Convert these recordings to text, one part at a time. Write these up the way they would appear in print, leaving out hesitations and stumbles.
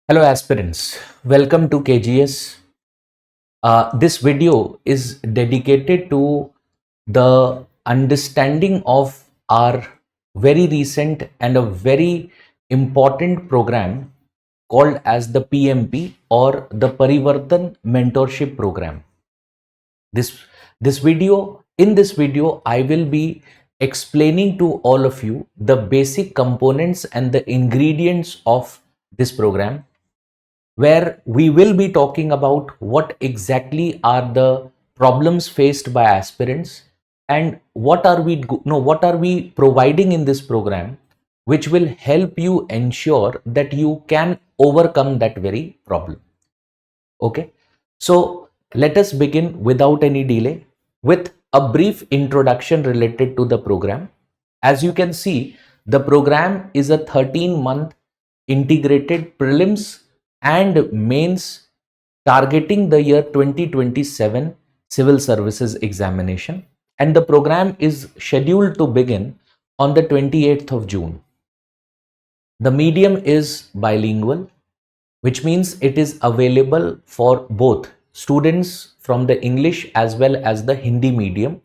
Hello aspirants, welcome to KGS. This video is dedicated to the understanding of our very recent and a very important program called as the PMP or the Parivartan Mentorship Program. This, in this video, I will be explaining to all of you the basic components and the ingredients of this program, where we will be talking about what exactly are the problems faced by aspirants and what are we providing in this program which will help you ensure that you can overcome that very problem. Okay, so let us begin without any delay with a brief introduction related to the program. As you can see, the program is a 13-month integrated prelims and mains targeting the year 2027 civil services examination, and the program is scheduled to begin on the 28th of June. The medium is bilingual, which means it is available for both students from the English as well as the Hindi medium.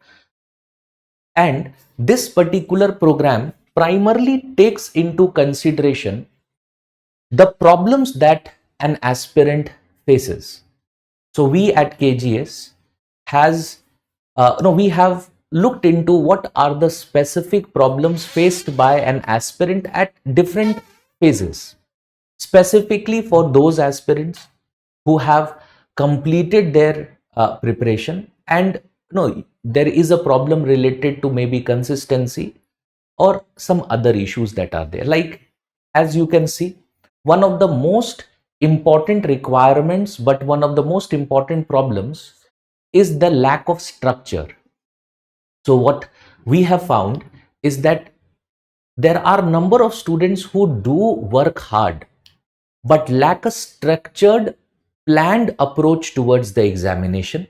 And this particular program primarily takes into consideration the problems that an aspirant faces. So we at KGS we have looked into what are the specific problems faced by an aspirant at different phases, specifically for those aspirants who have completed their preparation and there is a problem related to maybe consistency or some other issues that are there. Like, as you can see, one of the most important requirements but one of the most important problems is the lack of structure. So what we have found is that there are a number of students who do work hard but lack a structured, planned approach towards the examination.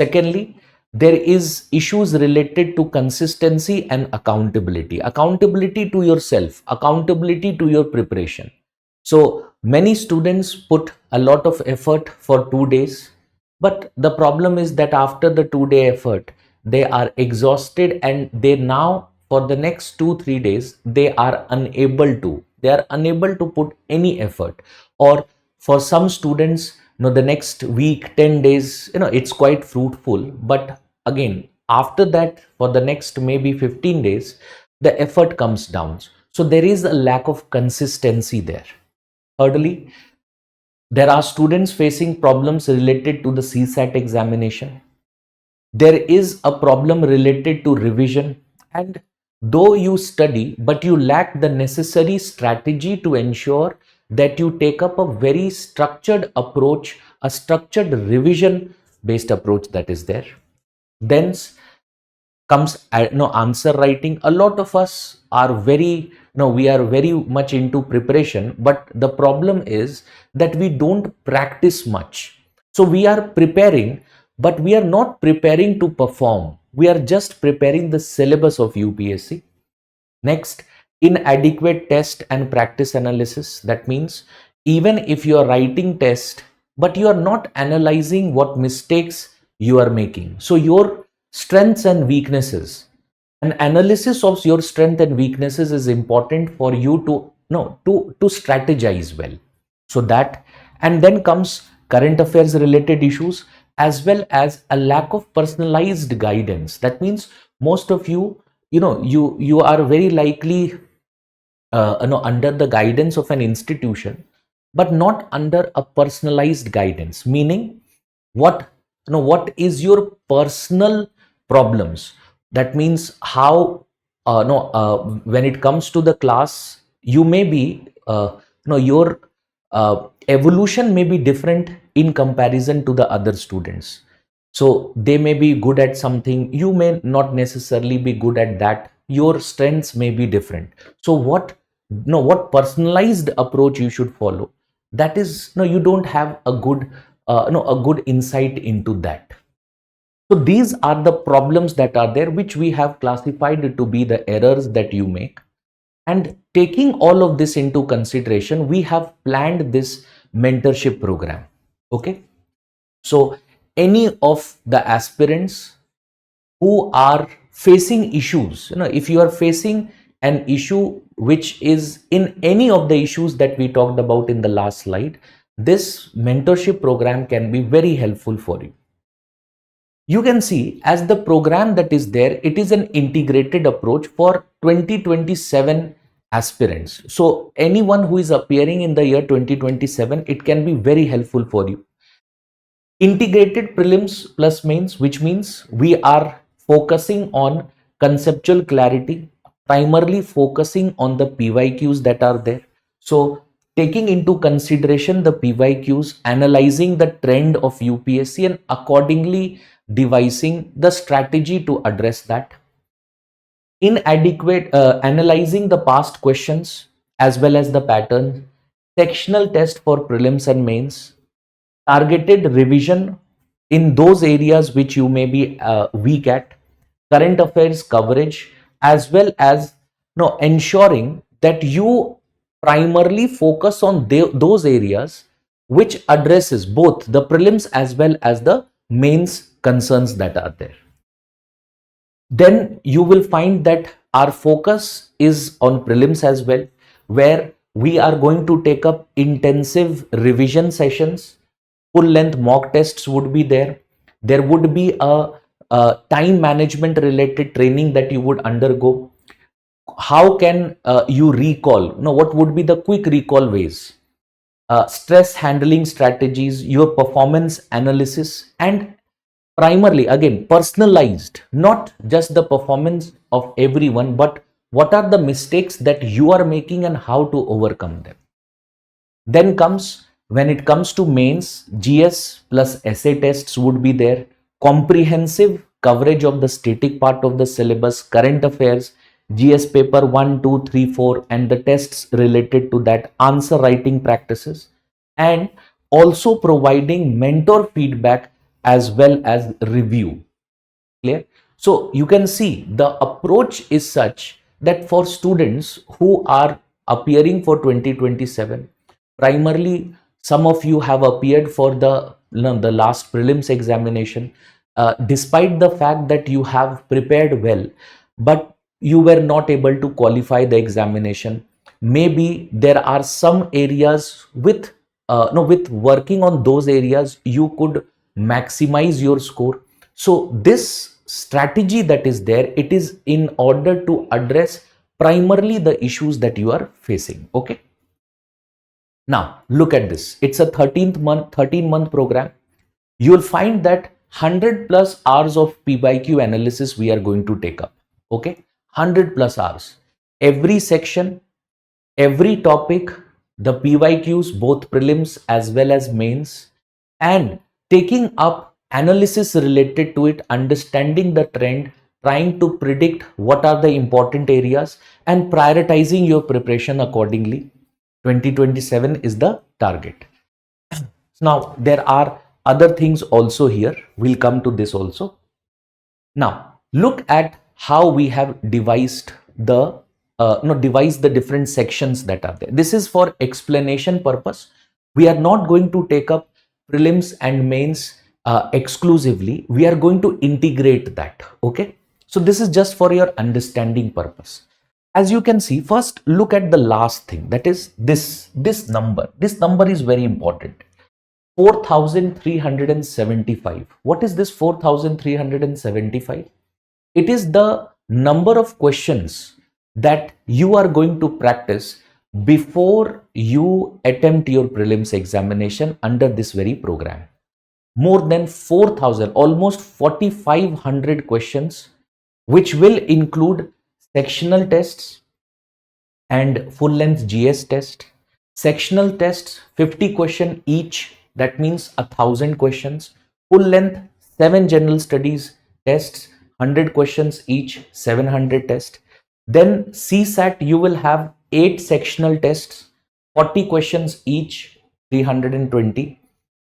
Secondly, there is issues related to consistency and accountability. Accountability to yourself, accountability to your preparation. So many students put a lot of effort for 2 days, but the problem is that after the 2 day effort, they are exhausted and they now for the next 2-3 days, they are unable to put any effort. Or for some students, the next week, 10 days, it's quite fruitful, but again after that for the next maybe 15 days the effort comes down. So there is a lack of consistency there. Thirdly, there are students facing problems related to the CSAT examination. There is a problem related to revision, and though you study but you lack the necessary strategy to ensure that you take up a very structured approach, a structured revision based approach that is there. Then comes answer writing. A lot of us are we are very much into preparation, but the problem is that we don't practice much. So we are preparing, but we are not preparing to perform. We are just preparing the syllabus of UPSC. Next, inadequate test and practice analysis. That means even if you are writing test but you are not analyzing what mistakes you are making. So your strengths and weaknesses, an analysis of your strength and weaknesses is important for you to strategize well. So that, and then comes current affairs related issues as well as a lack of personalized guidance. That means most of you are very likely under the guidance of an institution but not under a personalized guidance, meaning what is your personal problems. That means how no when it comes to the class, you may be your evolution may be different in comparison to the other students. So they may be good at something, you may not necessarily be good at that, your strengths may be different. So what personalized approach you should follow, that is you don't have a good a good insight into that. So these are the problems that are there, which we have classified to be the errors that you make. And taking all of this into consideration, we have planned this mentorship program. Okay. So any of the aspirants who are facing issues, if you are facing an issue which is in any of the issues that we talked about in the last slide, this mentorship program can be very helpful for you. You can see as the program that is there, it is an integrated approach for 2027 aspirants. So anyone who is appearing in the year 2027, it can be very helpful for you. Integrated prelims plus mains, which means we are focusing on conceptual clarity, primarily focusing on the PYQs that are there. So taking into consideration the PYQs, analyzing the trend of UPSC and accordingly devising the strategy to address that. Inadequate analyzing the past questions as well as the pattern, sectional test for prelims and mains, targeted revision in those areas which you may be weak at, current affairs coverage, as well as ensuring that you primarily focus on those areas which addresses both the prelims as well as the mains concerns that are there. Then you will find that our focus is on prelims as well, where we are going to take up intensive revision sessions. Full length mock tests would be there. There would be a time management related training that you would undergo. How can you recall? What would be the quick recall ways? Stress handling strategies, your performance analysis, and primarily again personalized, not just the performance of everyone, but what are the mistakes that you are making and how to overcome them. Then comes, when it comes to mains, GS plus essay tests would be there, comprehensive coverage of the static part of the syllabus, current affairs, GS paper 1, 2, 3, 4, and the tests related to that, answer writing practices, and also providing mentor feedback as well as review. Clear? So you can see the approach is such that for students who are appearing for 2027, primarily some of you have appeared for the last prelims examination, despite the fact that you have prepared well, but you were not able to qualify the examination. Maybe there are some areas with no with working on those areas you could maximize your score. So this strategy that is there, it is in order to address primarily the issues that you are facing. Okay. Now look at this. It's a 13-month program. You will find that 100 plus hours of PYQ analysis we are going to take up. Okay. 100 plus hours. Every section, every topic, the PYQs, both prelims as well as mains, and taking up analysis related to it, understanding the trend, trying to predict what are the important areas and prioritizing your preparation accordingly. 2027 is the target. Now, there are other things also here. We'll come to this also. Now, look at how we have devised the different sections that are there. This is for explanation purpose. We are not going to take up prelims and mains exclusively. We are going to integrate that. Okay. So this is just for your understanding purpose. As you can see, first look at the last thing, that is this number. This number is very important. 4,375. What is this 4,375? It is the number of questions that you are going to practice before you attempt your prelims examination under this very program. More than 4,000, almost 4,500 questions, which will include sectional tests and full length GS test. Sectional tests 50 question each, that means 1,000 questions. Full length 7 general studies tests, 100 questions each, 700 tests. Then CSAT, you will have 8 sectional tests, 40 questions each, 320.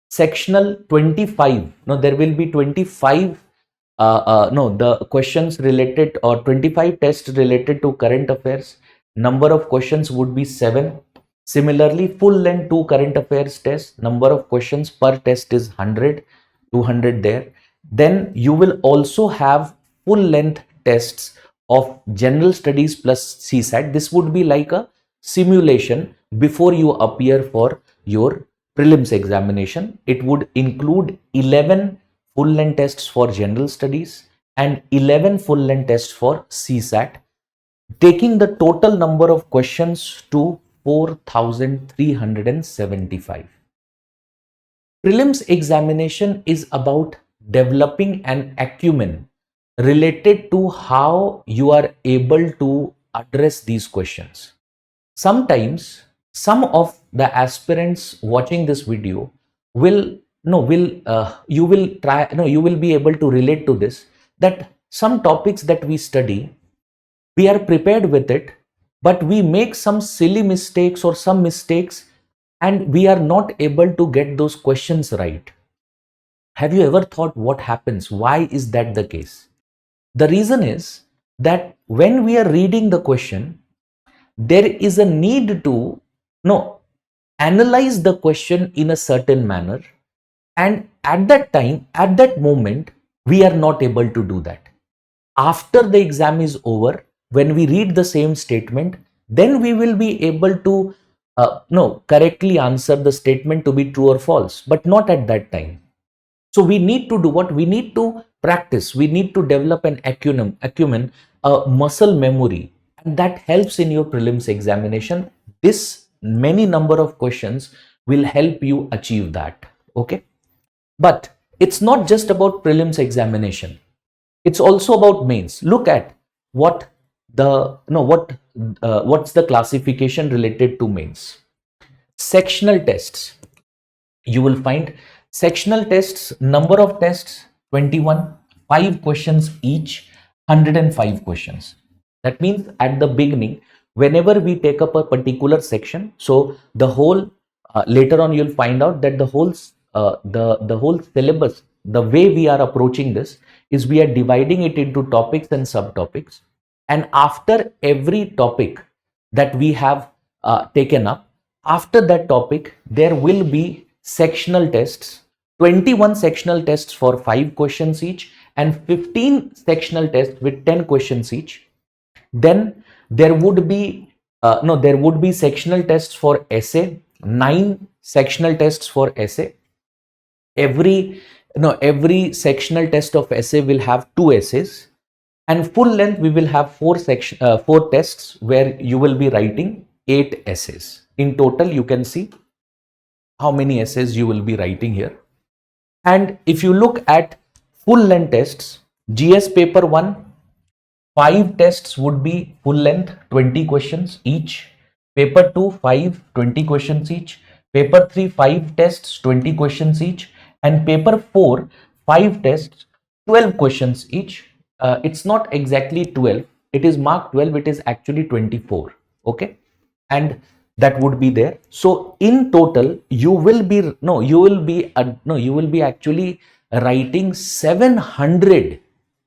Sectional 25. Now there will be 25 the questions related, or 25 tests related to current affairs, number of questions would be 7. Similarly, full length 2 current affairs test, number of questions per test is 100, 200 there. Then you will also have full length tests of general studies plus CSAT. This would be like a simulation before you appear for your prelims examination. It would include 11 full length tests for general studies and 11 full length tests for CSAT, taking the total number of questions to 4,375. Prelims examination is about developing an acumen related to how you are able to address these questions. Sometimes some of the aspirants watching this video will no will you will try no you will be able to relate to this, that some topics that we study, we are prepared with it, but we make some silly mistakes or some mistakes and we are not able to get those questions right. Have you ever thought what happens? Why is that the case? The reason is that when we are reading the question, there is a need to no analyze the question in a certain manner, and at that time, at that moment, we are not able to do that. After the exam is over, when we read the same statement, then we will be able to no correctly answer the statement to be true or false, but not at that time. So we need to do what? We need to practice. We need to develop an acumen, a muscle memory, and that helps in your prelims examination. This many number of questions will help you achieve that. Okay, but it's not just about prelims examination. It's also about mains. Look at what the no what what's the classification related to mains. Sectional tests. You will find sectional tests, number of tests 21, 5 questions each, 105 questions. That means at the beginning, whenever we take up a particular section, so the whole later on you'll find out that the whole the whole syllabus, the way we are approaching this is we are dividing it into topics and subtopics, and after every topic that we have taken up, after that topic there will be sectional tests, 21 sectional tests for 5 questions each and 15 sectional tests with 10 questions each. Then there would be there would be sectional tests for essay, 9 sectional tests for essay. Every sectional test of essay will have 2 essays, and full length we will have 4 tests where you will be writing 8 essays. In total, you can see how many essays you will be writing here. And if you look at full length tests, GS paper 1, 5 tests would be full length, 20 questions each. Paper 2, 5, 20 questions each. Paper 3, 5 tests, 20 questions each. And paper 4, 5 tests, 12 questions each. It's not exactly 12. It is marked 12. It is actually 24. Okay. And that would be there. So in total, you will be actually writing 700,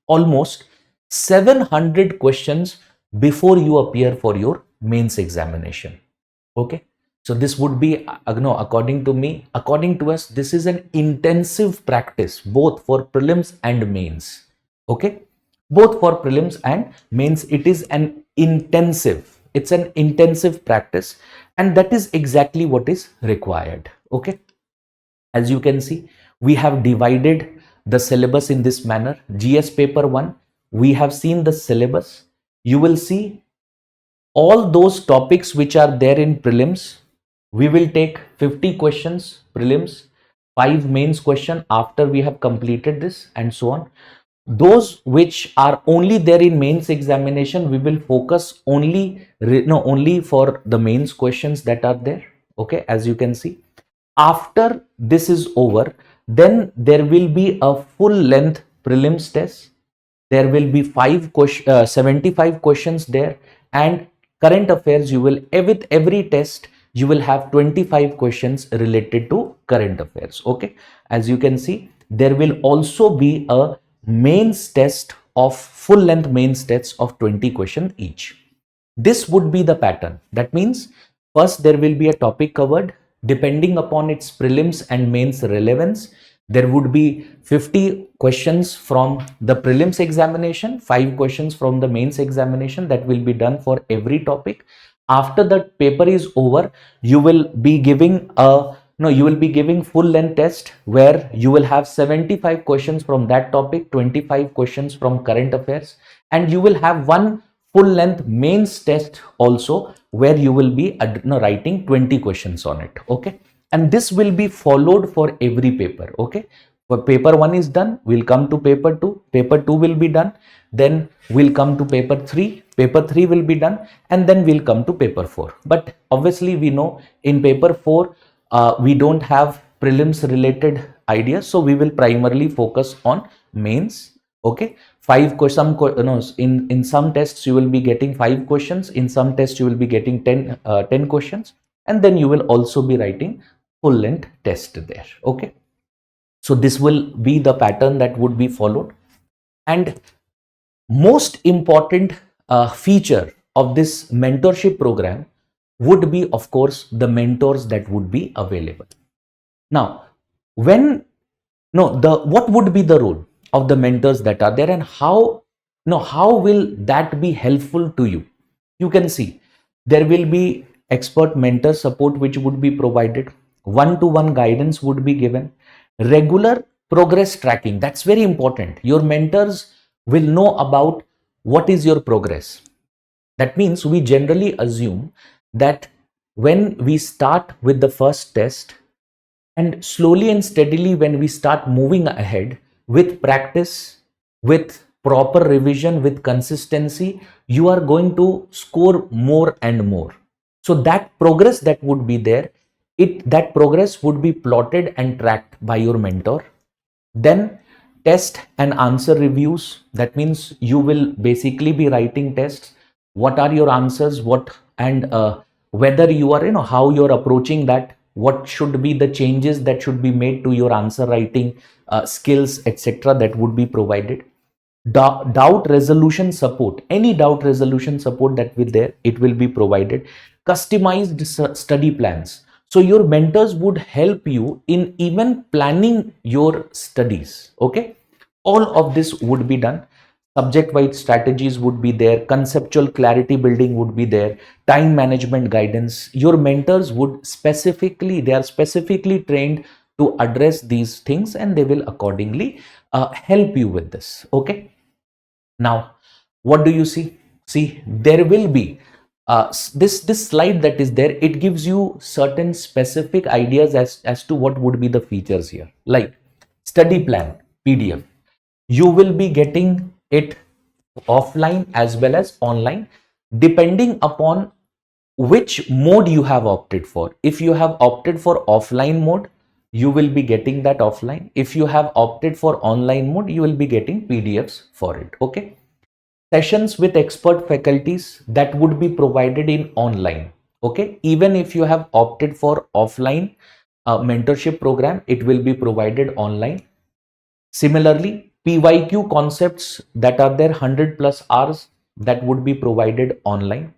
almost 700 questions before you appear for your mains examination. Okay, so this would be according to me, according to us, this is an intensive practice both for prelims and mains. Okay, both for prelims and mains, it is an intensive, it's an intensive practice, and that is exactly what is required. Okay, as you can see, we have divided the syllabus in this manner. GS paper 1, we have seen the syllabus. You will see all those topics which are there in prelims. We will take 50 questions prelims, 5 mains question after we have completed this, and so on. Those which are only there in mains examination, we will focus only for the mains questions that are there. Okay, as you can see, after this is over, then there will be a full length prelims test. There will be 75 questions there, and current affairs, you will, with every test you will have 25 questions related to current affairs. Okay, as you can see, there will also be a mains test of full length mains tests of 20 questions each. This would be the pattern. That means first there will be a topic covered. Depending upon its prelims and mains relevance, there would be 50 questions from the prelims examination, 5 questions from the mains examination that will be done for every topic. After that paper is over, you will be giving a you will be giving full length test where you will have 75 questions from that topic, 25 questions from current affairs, and you will have one full length mains test also where you will be writing 20 questions on it. Okay, and this will be followed for every paper. Okay, for paper 1 is done, we'll come to paper 2, paper 2 will be done, then we'll come to paper 3, paper 3 will be done, and then we'll come to paper 4. But obviously we know in paper 4 we don't have prelims related ideas, so we will primarily focus on mains. Okay, in some tests you will be getting 5 questions, in some tests you will be getting 10 questions, and then you will also be writing full length test there. Okay, so this will be the pattern that would be followed. And most important feature of this mentorship program would be, of course, the mentors that would be available. Now, what would be the role of the mentors that are there, and how will that be helpful to you? You can see there will be expert mentor support which would be provided, one-to-one guidance would be given, regular progress tracking. That's very important. Your mentors will know about what is your progress. That means we generally assume that when we start with the first test, and slowly and steadily when we start moving ahead with practice, with proper revision, with consistency, you are going to score more and more. So that progress that would be there, that progress would be plotted and tracked by your mentor. Then test and answer reviews. That means you will basically be writing tests. What are your answers? Whether you are, how you're approaching that, what should be the changes that should be made to your answer writing skills, etc. that would be provided. Doubt resolution support, any doubt resolution support that will there, it will be provided. Customized study plans. So your mentors would help you in even planning your studies. Okay, all of this would be done. Subject-wise strategies would be there, conceptual clarity building would be there, time management guidance. Your mentors would they are specifically trained to address these things, and they will accordingly help you with this. Okay, now what do you see? See, there will be this slide that is there. It gives you certain specific ideas as to what would be the features here, like study plan PDF. You will be getting it offline as well as online, depending upon which mode you have opted for. If you have opted for offline mode, you will be getting that offline. If you have opted for online mode, you will be getting PDFs for it. Okay, sessions with expert faculties that would be provided in online. Okay, even if you have opted for offline mentorship program, it will be provided online. Similarly, PYQ concepts that are there, 100 plus hours, that would be provided online.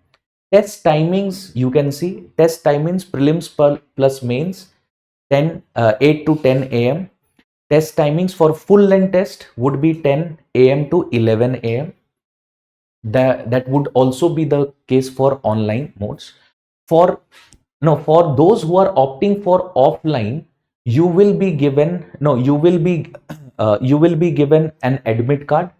Test timings, you can see test timings, prelims plus mains, 8 to 10 a.m. Test timings for full length test would be 10 a.m. to 11 a.m. That would also be the case for online modes. For those who are opting for offline, you will be given an admit card,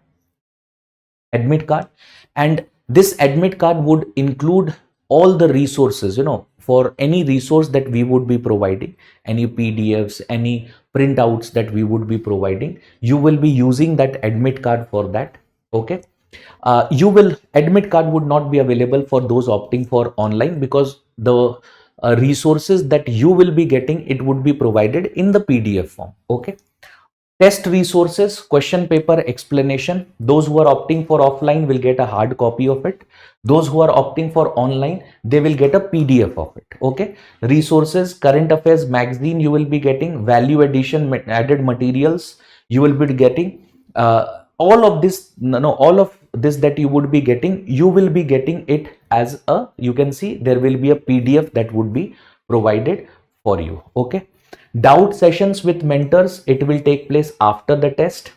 and this admit card would include all the resources, for any resource that we would be providing, any PDFs, any printouts that we would be providing, you will be using that admit card for that. Okay, admit card would not be available for those opting for online, because the resources that you will be getting, it would be provided in the PDF form. Okay, test resources, question paper explanation. Those who are opting for offline will get a hard copy of it. Those who are opting for online, they will get a PDF of it. Okay, resources, current affairs magazine, you will be getting value addition added materials, you will be getting all of this, all of this that you would be getting, you will be getting it as a, you can see there will be a PDF that would be provided for you. Okay. Doubt sessions with mentors, it will take place after the test.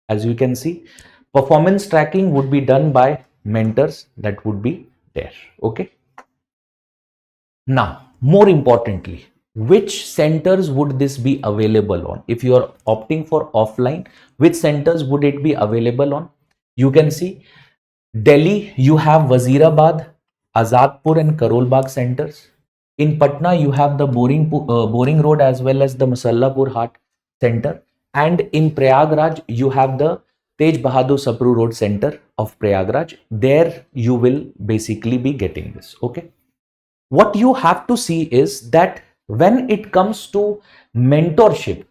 As you can see, performance tracking would be done by mentors that would be there. Okay. Now, more importantly, which centers would this be available on? If you are opting for offline, which centers would it be available on? You can see Delhi, you have Wazirabad, Azadpur and Karol Bagh centers. In Patna, you have the Boring Road as well as the Musallapur Hat center. And in Prayagraj, you have the Tej Bahadur Sapru Road center of Prayagraj. There you will basically be getting this. Okay. What you have to see is that when it comes to mentorship,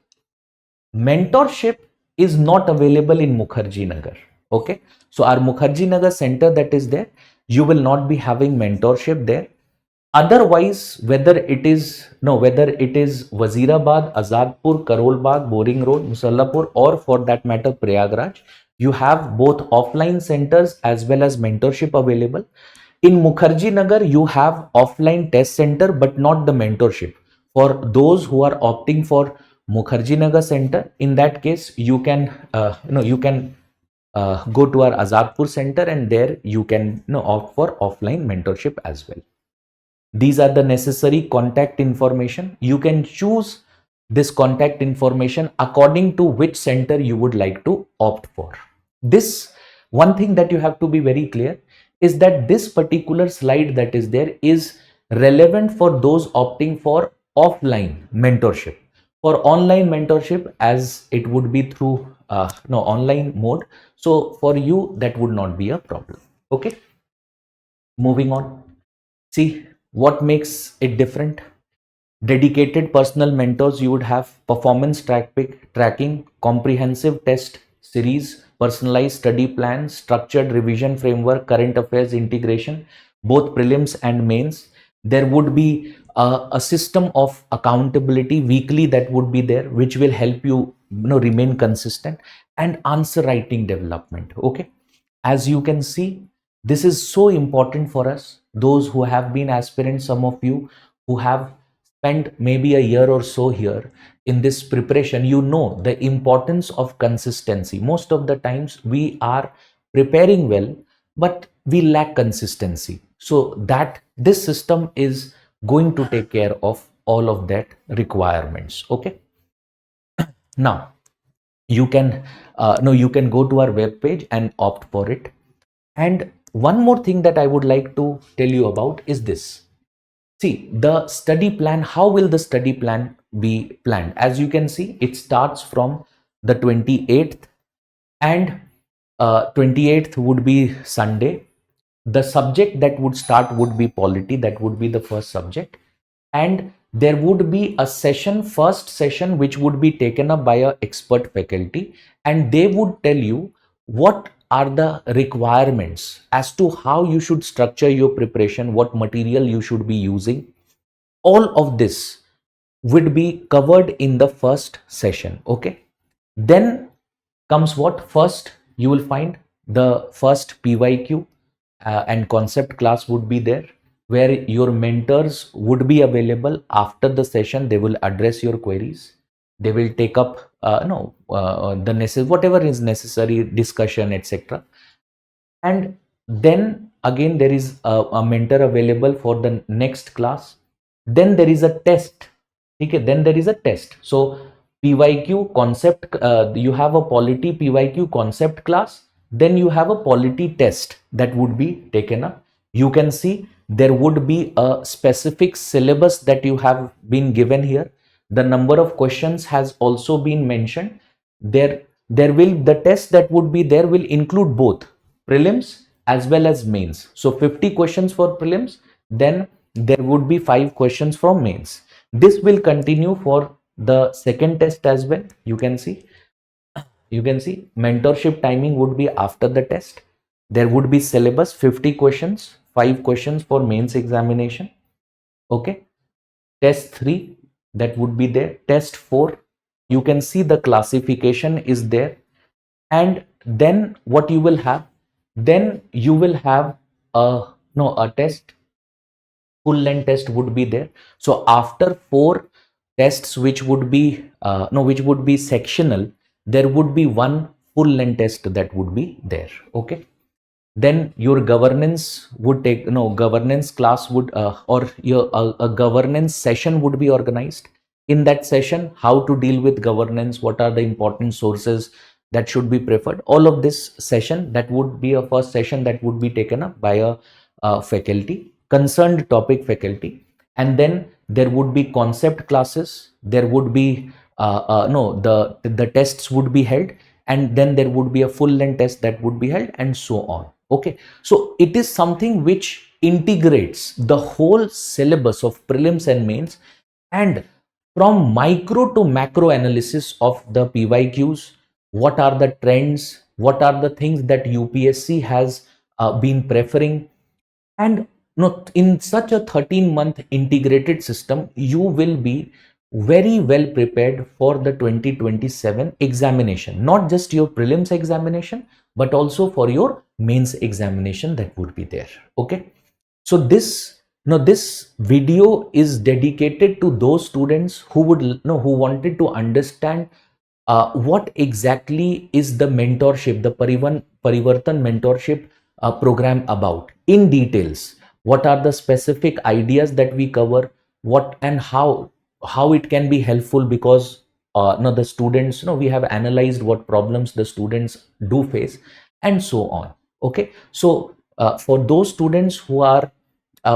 mentorship is not available in Mukherjee Nagar. Okay. So our Mukherjee Nagar center that is there, you will not be having mentorship there. Otherwise, whether it is Wazirabad, Azadpur, Karol Bagh, Boring Road, Musallapur, or for that matter Prayagraj, you have both offline centers as well as mentorship available. In Mukherjee Nagar, you have offline test center, but not the mentorship. For those who are opting for Mukherjee Nagar center, in that case, you can go to our Azadpur center, and there you can opt for offline mentorship as well. These are the necessary contact information. You can choose this contact information according to which center you would like to opt for. This one thing that you have to be very clear is that this particular slide that is there is relevant for those opting for offline mentorship. For online mentorship, as it would be through online mode, so for you that would not be a problem. Okay, moving on. See what makes it different. Dedicated personal mentors, you would have performance tracking, comprehensive test series, personalized study plans, structured revision framework, current affairs integration, both prelims and mains. There would be a system of accountability weekly that would be there, which will help you, remain consistent, and answer writing development. Okay. As you can see, this is so important for us, those who have been aspirants, some of you who have spent maybe a year or so here in this preparation, you know the importance of consistency. Most of the times we are preparing well, but we lack consistency. So that this system is going to take care of all of that requirements. Okay. Now you can you can go to our web page and opt for it. And one more thing that I would like to tell you about is this. See, the study plan, how will the study plan be planned? As you can see, it starts from the 28th, and 28th would be Sunday. The subject that would start would be polity, that would be the first subject. And there would be a session, first session, which would be taken up by a expert faculty, and they would tell you what are the requirements as to how you should structure your preparation, what material you should be using. All of this would be covered in the first session. Okay. Then comes what? First, you will find the first PYQ and concept class would be there, where your mentors would be available after the session. They will address your queries. They will take up the necessary, whatever is necessary, discussion, etc. And then again there is a mentor available for the next class. Then there is a test. Okay, then there is a test. So PYQ concept, you have a polity PYQ concept class, then you have a polity test that would be taken up. You can see there would be a specific syllabus that you have been given here. The number of questions has also been mentioned. There will, the test that would be there will include both prelims as well as mains. So 50 questions for prelims, then there would be 5 questions from mains. This will continue for the second test as well. You can see mentorship timing would be after the test. There would be syllabus, 50 questions, 5 questions for mains examination. Okay. Test 3, that would be there. Test 4, you can see the classification is there. And then what you will have, Then you will have a no a test, full length test would be there. So after four tests, which would be which would be sectional, there would be one full length test that would be there. Okay. Then your governance would take, governance class would or your a governance session would be organized. In that session, how to deal with governance, what are the important sources that should be preferred, all of this session, that would be a first session that would be taken up by a faculty, concerned topic faculty. And then there would be concept classes, there would be no the tests would be held, and then there would be a full length test that would be held, and so on. Okay, so it is something which integrates the whole syllabus of prelims and mains, and from micro to macro analysis of the PYQs, what are the trends, what are the things that UPSC has been preferring. And in such a 13-month integrated system, you will be very well prepared for the 2027 examination, not just your prelims examination, but also for your mains examination that would be there. Okay, so this video is dedicated to those students who would who wanted to understand what exactly is the mentorship, the Parivartan mentorship program about in details. What are the specific ideas that we cover? What and how it can be helpful, because the students, we have analyzed what problems the students do face, and so on. Okay, so for those students who are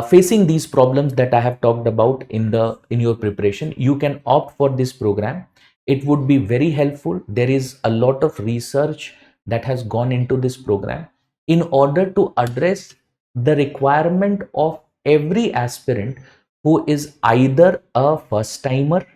facing these problems that I have talked about in your preparation, you can opt for this program. It would be very helpful. There is a lot of research that has gone into this program in order to address the requirement of every aspirant who is either a first timer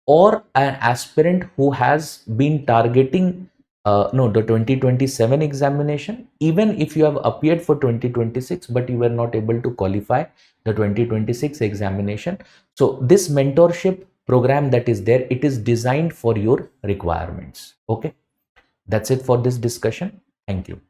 or an aspirant who has been targeting the 2027 examination. Even if you have appeared for 2026 but you were not able to qualify the 2026 examination, so this mentorship program that is there, it is designed for your requirements. Okay, that's it for this discussion. Thank you.